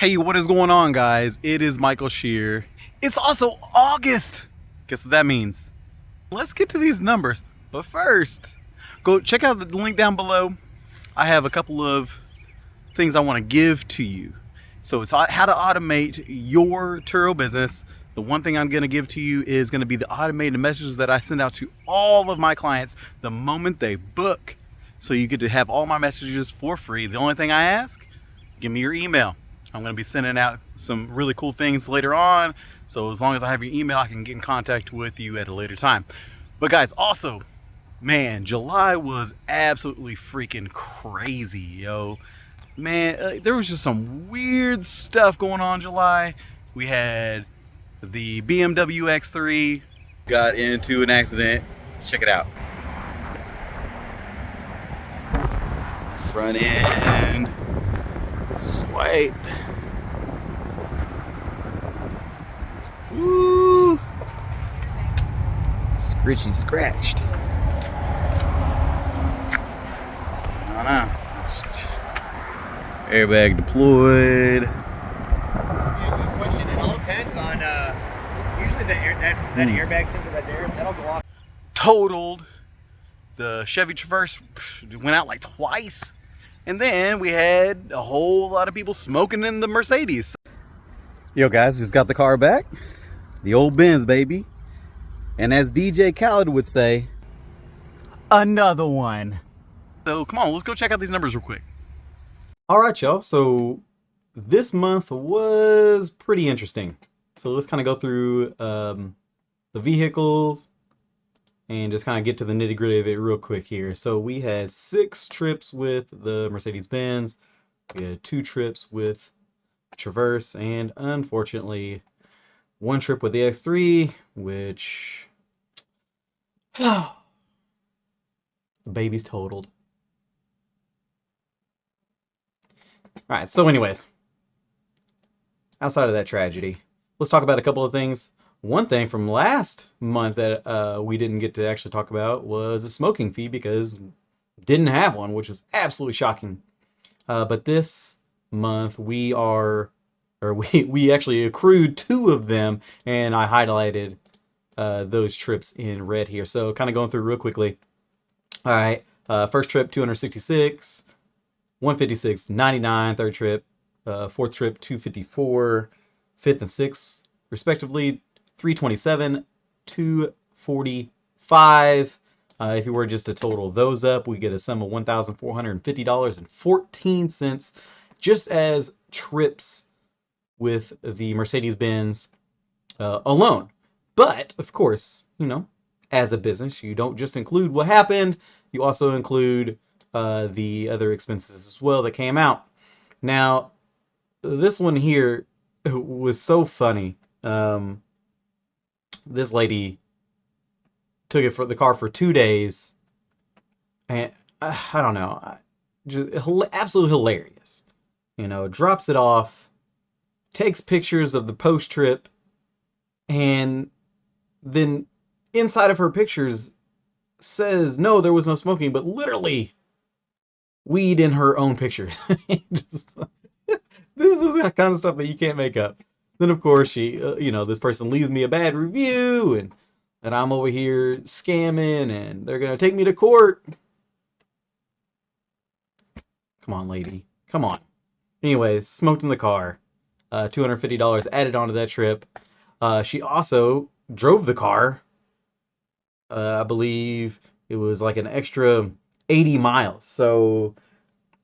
Hey, what is going on, guys? It is Michael Shear. It's also August. Guess what that means? Let's get to these numbers. But first, go check out the link down below. I have a couple of things I want to give to you. So it's how to automate your Turo business. The one thing I'm going to give to you is going to be the automated messages that I send out to all of my clients the moment they book. So you get to have all my messages for free. The only thing I ask, give me your email. I'm going to be sending out some really cool things later on. So as long as I have your email, I can get in contact with you at a later time. But guys, also, man, July was absolutely freaking crazy, yo. Man, there was just some weird stuff going on in July. We had the BMW X3 got into an accident. Let's check it out. Front end. Sweet. Woo! Scritchy scratched. I don't know. Airbag deployed. Yeah, good question. It all depends on usually that airbag sensor right there, that'll go off. Totaled. The Chevy Traverse went out like twice. And then we had a whole lot of people smoking in the Mercedes. Yo guys, just got the car back. The old Benz, baby. And as DJ Khaled would say, another one. So come on, let's go check out these numbers real quick. All right, y'all. So this month was pretty interesting. So let's kind of go through the vehicles and just kind of get to the nitty gritty of it real quick here. So we had 6 trips with the Mercedes-Benz. We had 2 trips with Traverse, and unfortunately 1 trip with the X3, which the baby's totaled. All right, so anyways, outside of that tragedy, let's talk about a couple of things. One thing from last month that we didn't get to actually talk about was a smoking fee, because didn't have one, which was absolutely shocking. But this month we actually accrued 2 of them, and I highlighted those trips in red here. So kind of going through real quickly. All right, first trip 266, 156.99. Third trip, fourth trip 254, fifth and sixth respectively 327, 245. If you were just to total those up, we get a sum of $1,450.14 just as trips with the Mercedes-Benz alone. But of course, you know, as a business, you don't just include what happened, you also include the other expenses as well that came out. Now, this one here was so funny. This lady took it for the car for 2 days, and I don't know, just absolutely hilarious. You know, drops it off, takes pictures of the post trip, and then inside of her pictures says no, there was no smoking, but literally weed in her own pictures. Just, this is that kind of stuff that you can't make up. Then of course she, you know, this person leaves me a bad review, and I'm over here scamming, and they're gonna take me to court. Come on, lady, come on. Anyways, smoked in the car. $250 added onto that trip. She also drove the car. I believe it was like an extra 80 miles. So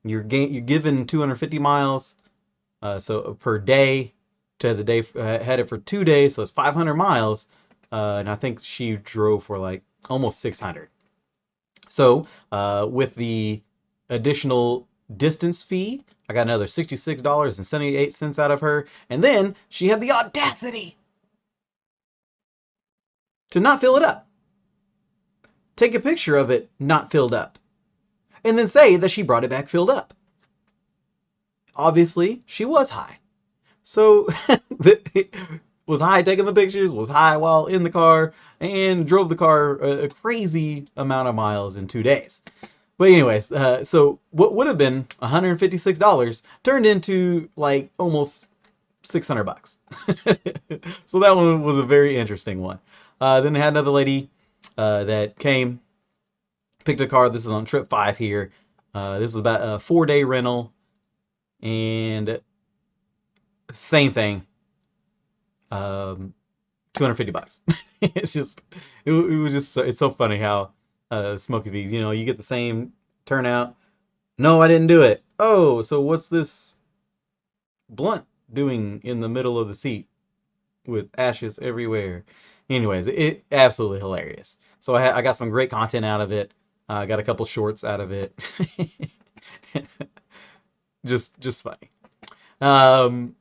you're given 250 miles. So per day, to the day had it for 2 days, so it's 500 miles. And I think she drove for like almost 600. So with the additional distance fee, I got another $66.78 out of her. And then she had the audacity to not fill it up. Take a picture of it not filled up, and then say that she brought it back filled up. Obviously, she was high. So, was high taking the pictures, was high while in the car, and drove the car a crazy amount of miles in 2 days. But anyways, so what would have been $156 turned into like almost $600. So that one was a very interesting one. Then I had another lady that came, picked a car. This is on trip 5 here. This is about a 4-day rental, and same thing. 250 bucks. It's just, it was just, it's so funny how Smoky V, you get the same turnout. No, I didn't do it. Oh, so what's this blunt doing in the middle of the seat with ashes everywhere? Anyways, it absolutely hilarious. So I got some great content out of it. I got a couple shorts out of it. Just funny. Um,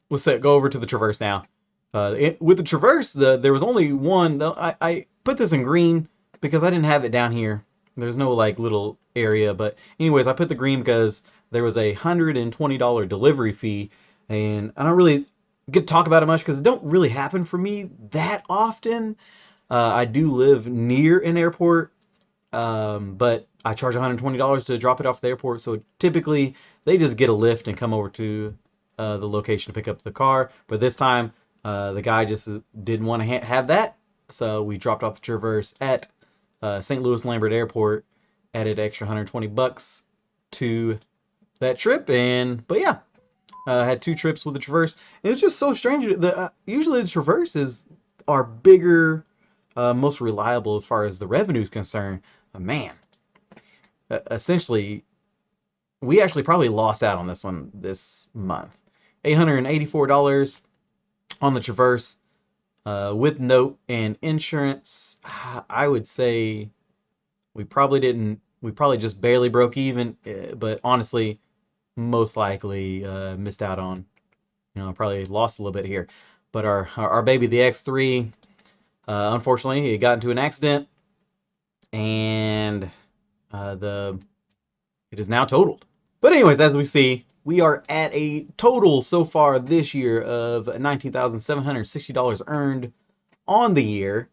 let's go over to the Traverse now. With the Traverse, there was only one. I put this in green because I didn't have it down here. There's no like little area, but anyways, I put the green because there was a $120 delivery fee, and I don't really get to talk about it much because it don't really happen for me that often. I do live near an airport, but I charge $120 to drop it off at the airport. So typically they just get a lift and come over to the location to pick up the car. But this time, the guy just didn't want to have that. So we dropped off the Traverse at St. Louis Lambert Airport, added extra $120 to that trip. But yeah, had 2 trips with the Traverse. And it's just so strange. Usually the Traverses are bigger, most reliable as far as the revenue is concerned. But man, essentially, we actually probably lost out on this one this month. $884 on the Traverse with note and insurance. I would say we probably didn't. We probably just barely broke even, but honestly, most likely missed out on. Probably lost a little bit here. But our baby, the X3, unfortunately, it got into an accident, and it is now totaled. But anyways, as we see, we are at a total so far this year of $19,760 earned on the year.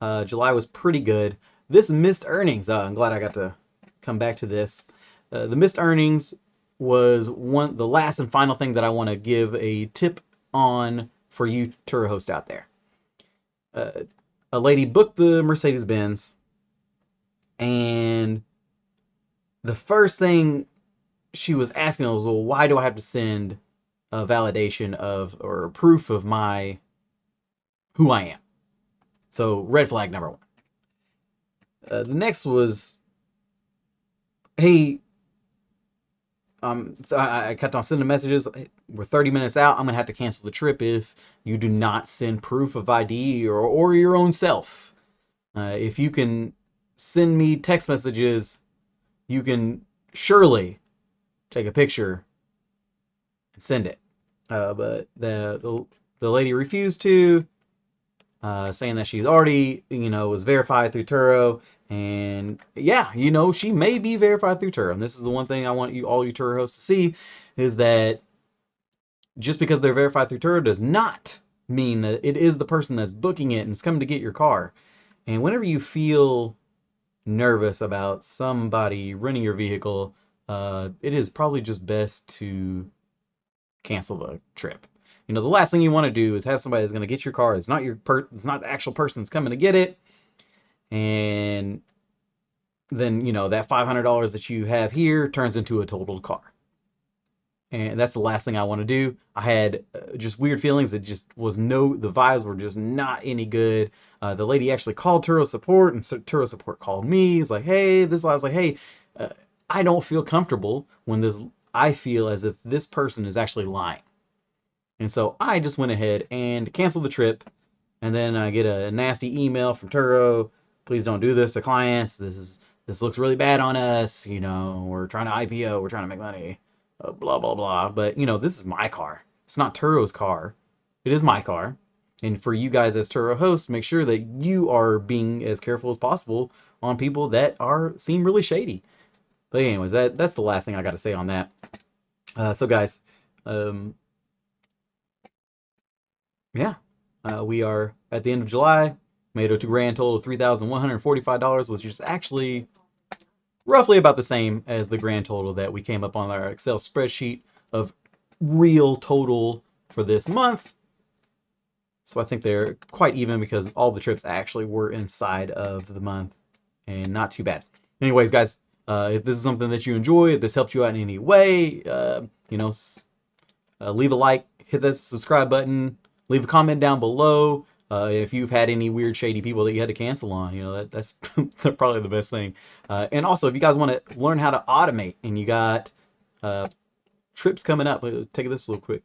July was pretty good. This missed earnings, I'm glad I got to come back to this. The missed earnings was the last and final thing that I want to give a tip on for you tour hosts out there. A lady booked the Mercedes Benz, and the first thing she was asking was, well, why do I have to send a validation of or proof of who I am? So red flag number 1. The next was, hey, I kept on sending messages. We're 30 minutes out. I'm gonna have to cancel the trip if you do not send proof of ID or your own self. If you can send me text messages, you can surely take a picture and send it. But the lady refused to, saying that she's already, was verified through Turo. And yeah, she may be verified through Turo. And this is the one thing I want all you Turo hosts to see, is that just because they're verified through Turo does not mean that it is the person that's booking it and is coming to get your car. And whenever you feel nervous about somebody renting your vehicle, it is probably just best to cancel the trip. The last thing you want to do is have somebody that's going to get your car. It's not it's not the actual person that's coming to get it. And then, that $500 that you have here turns into a totaled car. And that's the last thing I want to do. I had just weird feelings. It just was the vibes were just not any good. The lady actually called Turo support, and so Turo support called me. It's like, hey, I was like, hey, I don't feel comfortable when I feel as if this person is actually lying. And so I just went ahead and canceled the trip. And then I get a nasty email from Turo. Please don't do this to clients. This looks really bad on us. We're trying to IPO. We're trying to make money. Blah, blah, blah. But, this is my car. It's not Turo's car. It is my car. And for you guys as Turo hosts, make sure that you are being as careful as possible on people that seem really shady. But anyways, that's the last thing I got to say on that. So guys, yeah, we are at the end of July. Made a grand total of $3,145, which is actually roughly about the same as the grand total that we came up on our Excel spreadsheet of real total for this month. So I think they're quite even because all the trips actually were inside of the month and not too bad. Anyways, guys, if this is something that you enjoy, if this helped you out in any way, leave a like, hit that subscribe button, leave a comment down below. If you've had any weird, shady people that you had to cancel on, that's probably the best thing. And also, if you guys want to learn how to automate and you got trips coming up, take this real quick.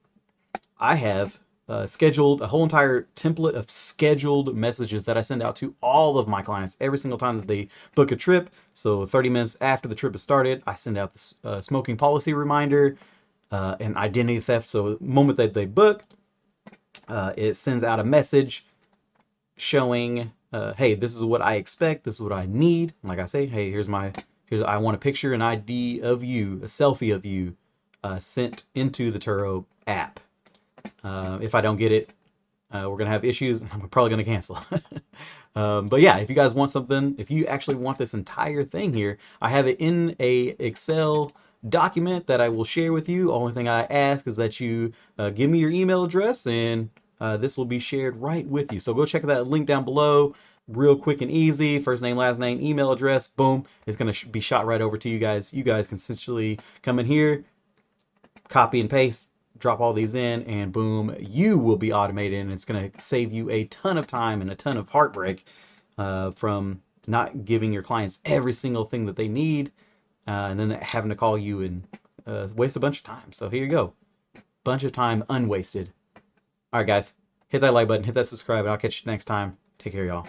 I have scheduled a whole entire template of scheduled messages that I send out to all of my clients every single time that they book a trip. So 30 minutes after the trip is started, I send out the smoking policy reminder and identity theft. So the moment that they book, it sends out a message showing, hey, this is what I expect. This is what I need. Like I say, hey, I want a picture, an ID of you, a selfie of you sent into the TURO app. If I don't get it, we're going to have issues. I'm probably going to cancel. But yeah, if you guys want something, if you actually want this entire thing here, I have it in a Excel document that I will share with you. Only thing I ask is that you give me your email address, and this will be shared right with you. So go check that link down below. Real quick and easy. First name, last name, email address. Boom. It's going to be shot right over to you guys. You guys can essentially come in here, copy and paste, drop all these in, and boom, you will be automated, and it's going to save you a ton of time and a ton of heartbreak from not giving your clients every single thing that they need and then having to call you and waste a bunch of time. So here you go. Bunch of time unwasted. All right, guys, hit that like button, hit that subscribe, and I'll catch you next time. Take care, y'all.